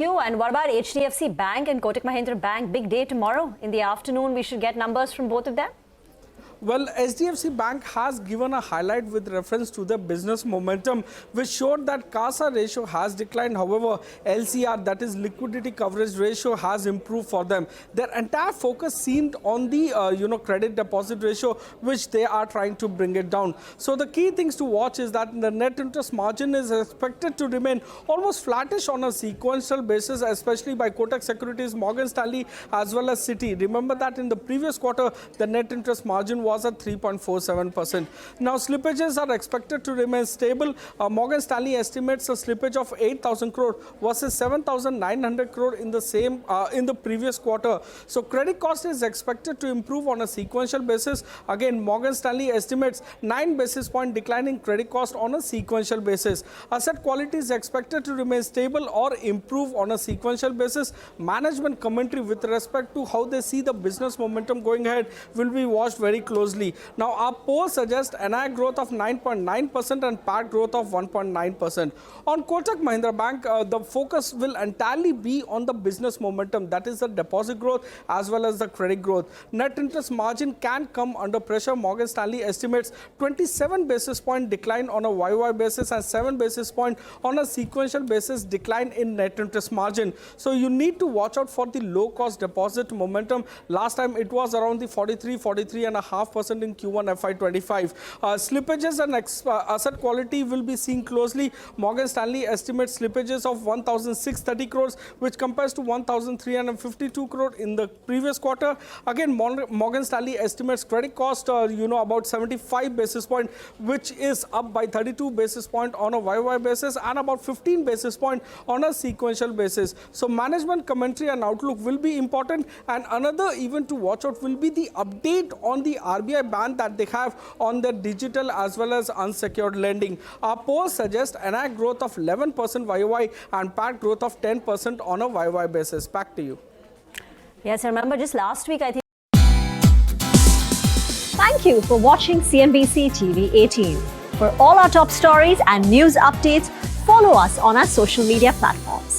And what about HDFC Bank and Kotak Mahindra Bank? Big day tomorrow. In the afternoon, we should get numbers from both of them. Well, HDFC Bank has given a highlight with reference to the business momentum, which showed that CASA ratio has declined. However, LCR, that is liquidity coverage ratio, has improved for them. Their entire focus seemed on the credit deposit ratio, which they are trying to bring it down. So the key things to watch is that the net interest margin is expected to remain almost flattish on a sequential basis, especially by Kotak Securities, Morgan Stanley, as well as Citi. Remember that in the previous quarter, the net interest margin was at 3.47%. Now, slippages are expected to remain stable. Morgan Stanley estimates a slippage of 8,000 crore versus 7,900 crore in the previous quarter. So, credit cost is expected to improve on a sequential basis. Again, Morgan Stanley estimates 9 basis point decline in credit cost on a sequential basis. Asset quality is expected to remain stable or improve on a sequential basis. Management commentary with respect to how they see the business momentum going ahead will be watched very closely. Now, our poll suggests NII growth of 9.9% and PAT growth of 1.9%. On Kotak Mahindra Bank, the focus will entirely be on the business momentum, that is the deposit growth as well as the credit growth. Net interest margin can come under pressure. Morgan Stanley estimates 27 basis point decline on a YY basis and 7 basis point on a sequential basis decline in net interest margin. So you need to watch out for the low cost deposit momentum. Last time it was around the 43.5% in Q2FY25. Slippages and asset quality will be seen closely. Morgan Stanley estimates slippages of 1,630 crores, which compares to 1,352 crore in the previous quarter. Again, Morgan Stanley estimates credit cost, about 75 basis point, which is up by 32 basis point on a YY basis and about 15 basis point on a sequential basis. So management commentary and outlook will be important. And another event to watch out will be the update on the RBI ban that they have on their digital as well as unsecured lending. Our poll suggests NII growth of 11% YY and PAT growth of 10% on a YY basis. Back to you. Yes, I remember just last week, I think. Thank you for watching CNBC TV 18. For all our top stories and news updates, follow us on our social media platforms.